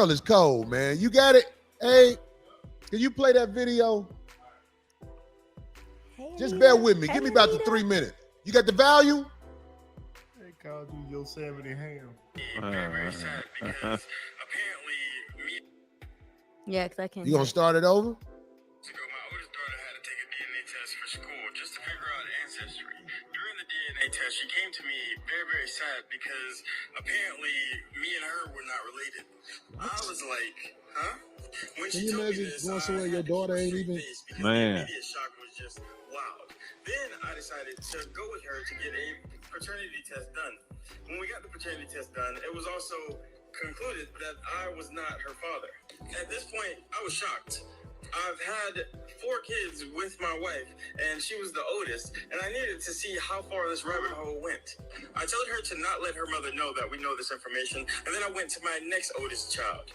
girl is cold, man. You got it? Hey, can you play that video? Hey, Just Anita. bear with me. Hey, Give me about the Anita. 3 minutes. You got the value? They called you Yosemite Ham. Very sad because apparently Yeah, because I can't. You gonna start it over? my oldest daughter had to take a DNA test for school just to figure out ancestry. During the DNA test, she came to me very, very sad because apparently me and her were not related. I was like, huh? When Can she you told me imagine this, going I somewhere had your to keep daughter a ain't straight even? face because the Man. immediate shock was just wild. Then I decided to go with her to get a paternity test done. When we got the paternity test done, it was also concluded that I was not her father. At this point, I was shocked. I've had 4 kids with my wife, and she was the oldest, and I needed to see how far this rabbit hole went. I told her to not let her mother know that we know this information, and then I went to my next oldest child.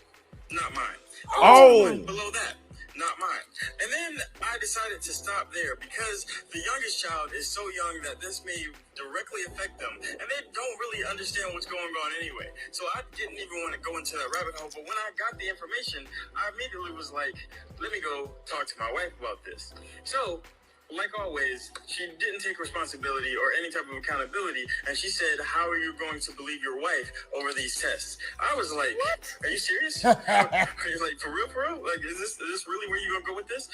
Not mine. Oh! One below that. Not mine. And then I decided to stop there because the youngest child is so young that this may directly affect them. And they don't really understand what's going on anyway. So I didn't even want to go into that rabbit hole. But when I got the information, I immediately was like, let me go talk to my wife about this. So, like always, she didn't take responsibility or any type of accountability, and she said, how are you going to believe your wife over these tests? I was like, what? Are you serious? Are you like, for real, for real? Like, is this really where you're going to go with this?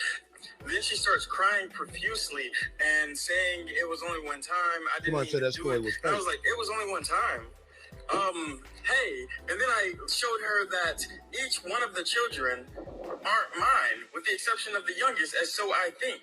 Then she starts crying profusely and saying it was only one time. I didn't Somebody said even that do story it. was And I fake. was like, it was only one time. Hey, and then I showed her that each one of the children aren't mine, with the exception of the youngest, as so I think.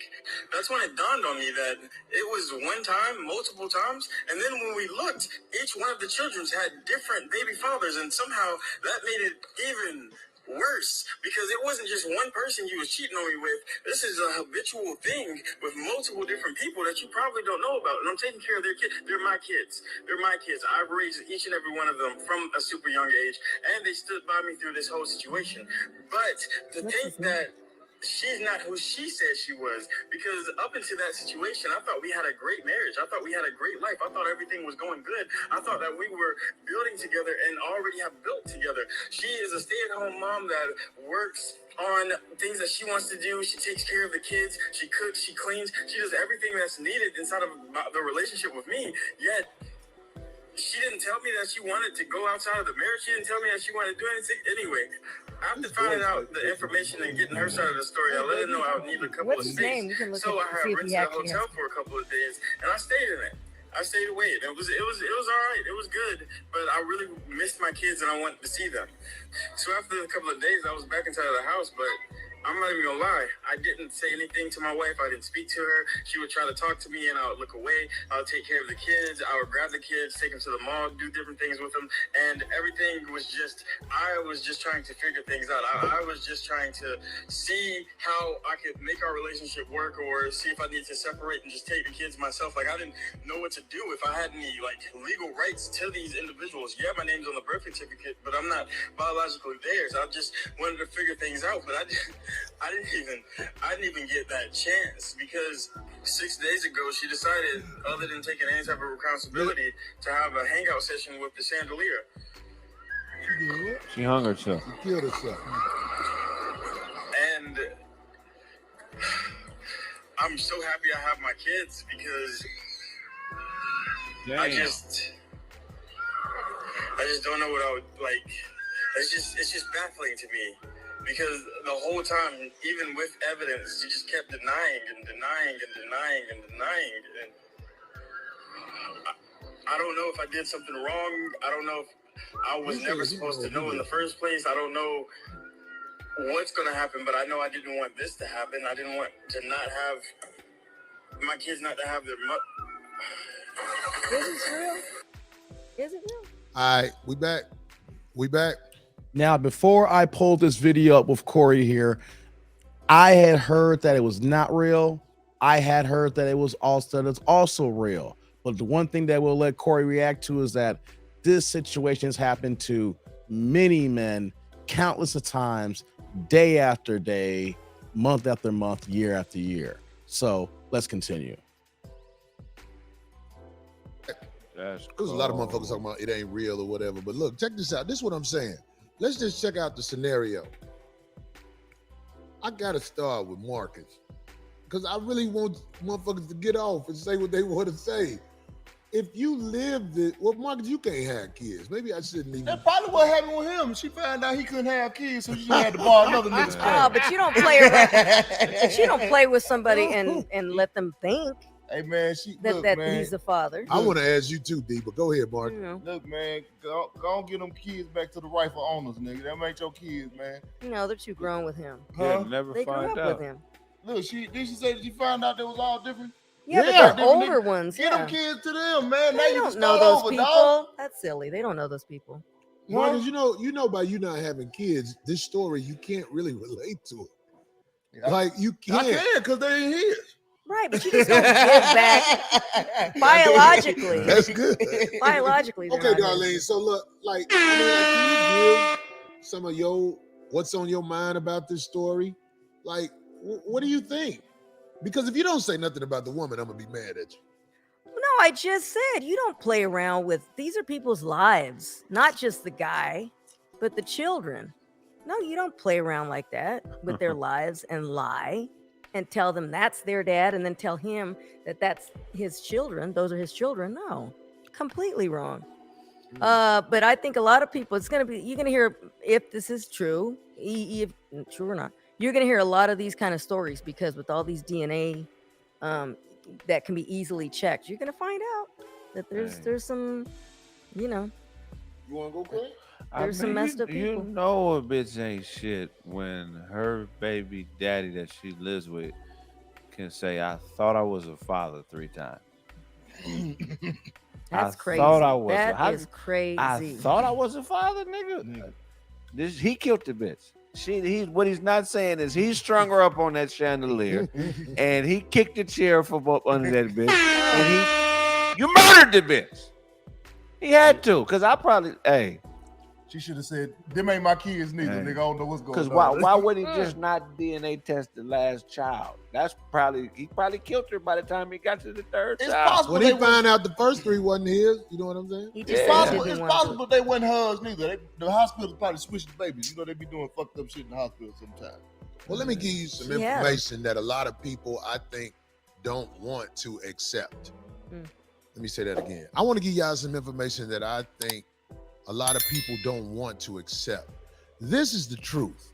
That's when it dawned on me that it was one time, multiple times, and then when we looked, each one of the children had different baby fathers, and somehow that made it even worse, because it wasn't just one person you was cheating on me with. This is a habitual thing with multiple different people that you probably don't know about, and I'm taking care of their kids. They're my kids. They're my kids. I've raised each and every one of them from a super young age, and they stood by me through this whole situation. But to think that she's not who she said she was, because up until that situation, I thought we had a great marriage. I thought we had a great life. I thought everything was going good. I thought that we were building together and already have built together. She is a stay-at-home mom that works on things that she wants to do. She takes care of the kids. She cooks. She cleans. She does everything that's needed inside of the relationship with me. Yet she didn't tell me that she wanted to go outside of the marriage. She didn't tell me that she wanted to do anything. Anyway, after finding out the information and getting her side of the story, I let her know I would need a couple What's of his name? days. You can look So at I see had if he rented a actually hotel has. for a couple of days, and I stayed in it. I stayed away. It was all right. It was good, but I really missed my kids and I wanted to see them. So after a couple of days, I was back inside of the house, but I'm not even gonna lie. I didn't say anything to my wife. I didn't speak to her. She would try to talk to me, and I would look away. I would take care of the kids. I would grab the kids, take them to the mall, do different things with them, and everything was just. I was just trying to figure things out. I was just trying to see how I could make our relationship work, or see if I need to separate and just take the kids myself. Like, I didn't know what to do, if I had any like legal rights to these individuals. Yeah, my name's on the birth certificate, but I'm not biologically theirs. I just wanted to figure things out, but I didn't even get that chance, because 6 days ago she decided, other than taking any type of responsibility, to have a hangout session with the chandelier. She hung herself. She killed herself. And I'm so happy I have my kids, because I Damn. just don't know what I would like. It's just baffling to me, because the whole time, even with evidence, she just kept denying and denying and denying and denying. And I don't know if I did something wrong. I don't know if I was never supposed to know in the first place. I don't know what's going to happen, but I know I didn't want this to happen. I didn't want to not have my kids, not to have their mother. Is it real? Is it real? All right, we back. We back. Now, before I pulled this video up with Corey here, I had heard that it was not real. I had heard that it was also real. But the one thing that we'll let Corey react to is that this situation has happened to many men countless of times, day after day, month after month, year after year. So let's continue. That's There's a lot of motherfuckers talking about it ain't real or whatever. But look, check this out. This is what I'm saying. let's just check out the scenario. I gotta start with Marcus because I really want motherfuckers to get off and say what they want to say. If you lived it, well, Marcus, you can't have kids. Maybe I shouldn't even. That's probably what happened with him. She found out he couldn't have kids, so she had to borrow another nigga's Oh, car. but you don't play around. But you don't play with somebody and let them think Hey man, that he's the father. I want to ask you too, D, but go ahead, Mark. You know. Look, man, go and get them kids back to the rightful owners, nigga. Them ain't your kids, man. They're too grown with him. You'll never They grew find up out. with him. Look, did she say that you found out they was all different? Yeah, Yeah. but the older ones. Get them kids to them, man. Now They you can don't know start those over, people. dog. That's silly. They don't know those people. Marcus, you know, by you not having kids, this story you can't really relate to it. Like you I can't. can, because they ain't his. Right, but you just don't give back biologically. That's good. Biologically. they're Okay, not his. Darlene. So look, like, can you give some of what's on your mind about this story? Like, what do you think? Because if you don't say nothing about the woman, I'm gonna be mad at you. No, I just said you don't play around with. These are people's lives, not just the guy, but the children. No, you don't play around like that with their lives and lie and tell them that's their dad and then tell him that that's his children. Those are his children. No, completely wrong. But I think a lot of people, you're going to hear, if this is true, if true or not, you're going to hear a lot of these kind of stories because with all these DNA that can be easily checked, you're going to find out that there's some, You want to go crazy? There's some messed up people. You know a bitch ain't shit when her baby daddy that she lives with can say, I thought I was a father 3 times. That's crazy. Thought I was. That is crazy. I thought I was a father, nigga. He killed the bitch. What he's not saying is he strung her up on that chandelier and he kicked the chair from up under that bitch. And you murdered the bitch. He had to, because I probably, She should have said, them ain't my kids neither, nigga. I don't know what's going on. Because why would he just not DNA test the last child? He probably killed her by the time he got to the third It's child. possible When he found out the first 3 wasn't his, you know what I'm saying? He just It's said he possible, didn't it's want to. possible they wasn't hers neither. The hospital probably switched the babies. You know, they be doing fucked up shit in the hospital sometimes. Well, let me give you some Yeah. information that a lot of people, I think, don't want to accept. Let me say that again. I want to give y'all some information that I think a lot of people don't want to accept. This is the truth.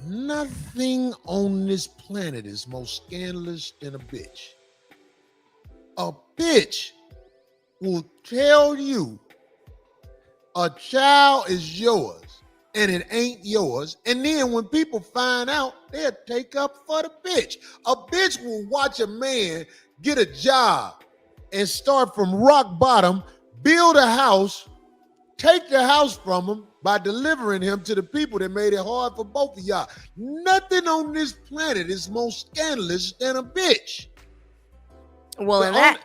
Nothing on this planet is more scandalous than a bitch. A bitch will tell you a child is yours and it ain't yours. And then when people find out, they'll take up for the bitch. A bitch will watch a man get a job and start from rock bottom, build a house, take the house from him by delivering him to the people that made it hard for both of y'all. Nothing on this planet is more scandalous than a bitch. Well,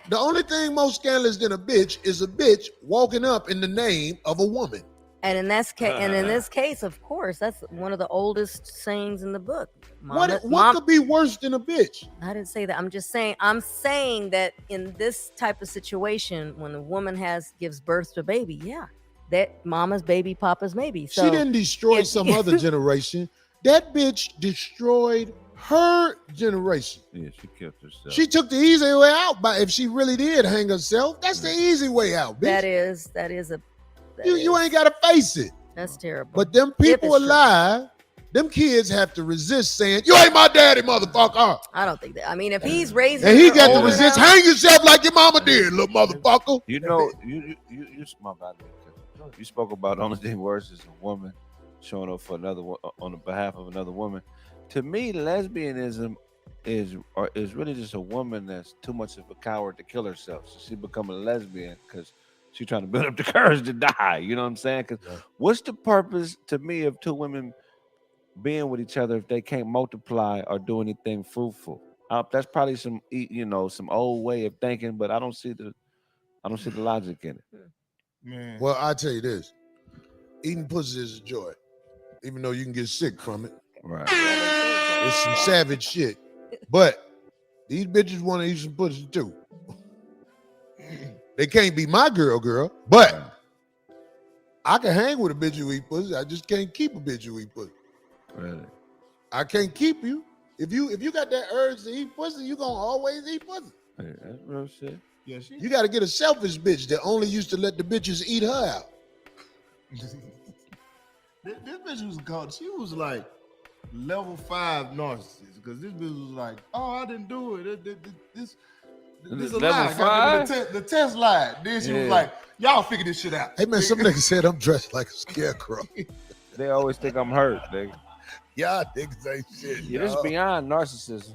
The only thing more scandalous than a bitch is a bitch walking up in the name of a woman. and in this case, of course, that's one of the oldest sayings in the book. What could be worse than a bitch? I didn't say that. I'm saying that in this type of situation, when a woman gives birth to a baby, that mama's baby, papa's baby. So She didn't destroy some other generation. That bitch destroyed her generation. Yeah, she killed herself. She took the easy way out. But if she really did hang herself, that's the easy way out, bitch. You ain't gotta face it. That's terrible. But them people alive, them kids have to resist saying, "You ain't my daddy, motherfucker." I don't think that. I mean, if he's raising, And he her got to older resist. now- Hang yourself like your mama did, little motherfucker. You know, you smart about it. You spoke about the only thing worse is a woman showing up for another on the behalf of another woman. To me, lesbianism is really just a woman that's too much of a coward to kill herself. So she become a lesbian because she's trying to build up the courage to die. You know what I'm saying? Because what's the purpose to me of 2 women being with each other if they can't multiply or do anything fruitful? That's probably some old way of thinking, but I don't see the logic in it. Man. Well, I tell you this: eating pussy is a joy, even though you can get sick from it. Right. It's some savage shit. But these bitches want to eat some pussy too. They can't be my girl, but I can hang with a bitch who eat pussy. I just can't keep a bitch who eat pussy. Really? I can't keep you. If you got that urge to eat pussy, you gonna always eat pussy. Hey, that's real shit. Yeah, You got to get a selfish bitch that only used to let the bitches eat her out. This bitch was called. She was like level 5 narcissist because this bitch was like, "Oh, I didn't do it. This is a Level lie. 5? The test lied." Then she was like, "Y'all figure this shit out." Hey man, some niggas said I'm dressed like a scarecrow. They always think I'm hurt, nigga. Y'all niggas ain't shit. Yeah, this is beyond narcissism.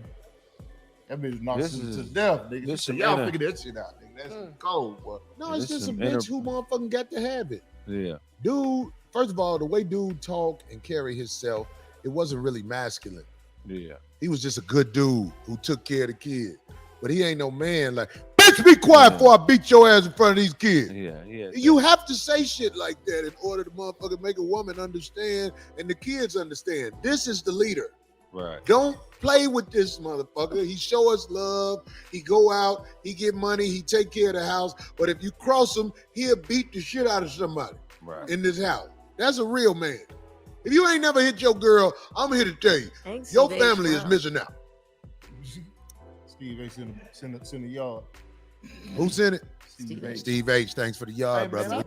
That bitch narcissist to death, nigga. This Said, some y'all inner- figure that shit out, nigga. That's cold, boy. No, Yeah, it's this just a some bitch who motherfucking got to have it. Yeah. Dude, first of all, the way dude talk and carry himself, it wasn't really masculine. Yeah. He was just a good dude who took care of the kid. But he ain't no man like, bitch, be quiet before I beat your ass in front of these kids. Yeah. You have to say shit like that in order to motherfucker make a woman understand and the kids understand. This is the leader. Right. Don't play with this motherfucker. He show us love. He go out. He get money. He take care of the house. But if you cross him, he'll beat the shit out of somebody in this house. That's a real man. If you ain't never hit your girl, I'm here to tell you, Thanks, your Steve family H. is missing out. Steve H. send the yard. Who sent it? Steve H. Steve H. Thanks for the yard, Hey, brother. man,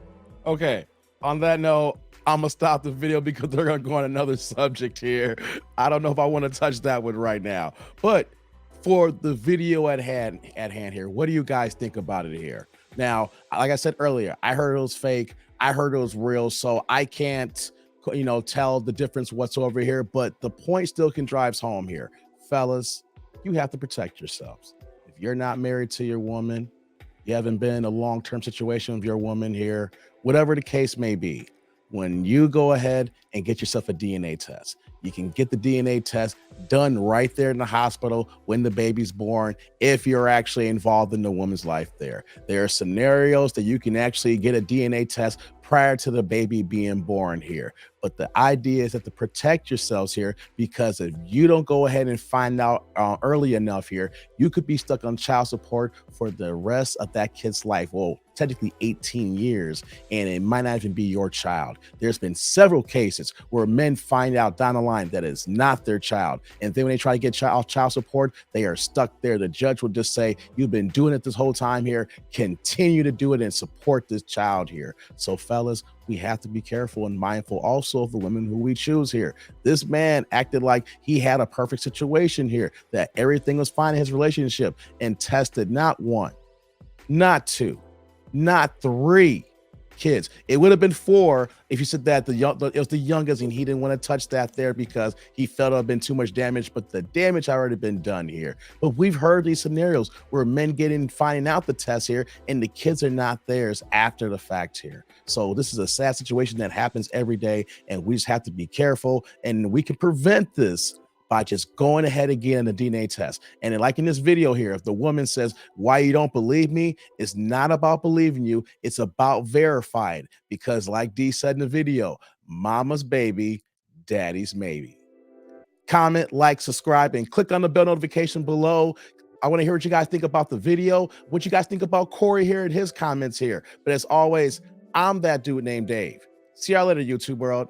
Okay. On that note, I'm gonna stop the video because they're gonna go on another subject here. I don't know if I want to touch that one right now. But for the video at hand here, what do you guys think about it here? Now, like I said earlier, I heard it was fake. I heard it was real, so I can't, tell the difference whatsoever here. But the point still can drive home here, fellas. You have to protect yourselves. If you're not married to your woman, you haven't been in a long-term situation with your woman here, whatever the case may be, when you go ahead and get yourself a DNA test, you can get the DNA test done right there in the hospital when the baby's born, if you're actually involved in the woman's life there. There are scenarios that you can actually get a DNA test prior to the baby being born here. But the idea is that to protect yourselves here, because if you don't go ahead and find out early enough here, you could be stuck on child support for the rest of that kid's life. Well, technically 18 years, and it might not even be your child. There's been several cases where men find out down the line that it's not their child. And then when they try to get child support, they are stuck there. The judge will just say, you've been doing it this whole time here. Continue to do it and support this child here. So fellas, we have to be careful and mindful also of the women who we choose here. This man acted like he had a perfect situation here, that everything was fine in his relationship, and tested not one, not two, not three kids. It would have been 4 if you said that it was the youngest and he didn't want to touch that there because he felt it had been too much damage, but the damage had already been done here. But we've heard these scenarios where men finding out the test here and the kids are not theirs after the fact here. So this is a sad situation that happens every day, and we just have to be careful, and we can prevent this by just going ahead and getting a DNA test. And like in this video here, if the woman says, why you don't believe me, it's not about believing you, it's about verifying. Because like D said in the video, mama's baby, daddy's maybe. Comment, like, subscribe, and click on the bell notification below. I want to hear what you guys think about the video, what you guys think about Corey here and his comments here. But as always, I'm that dude named Dave. See y'all later, YouTube world.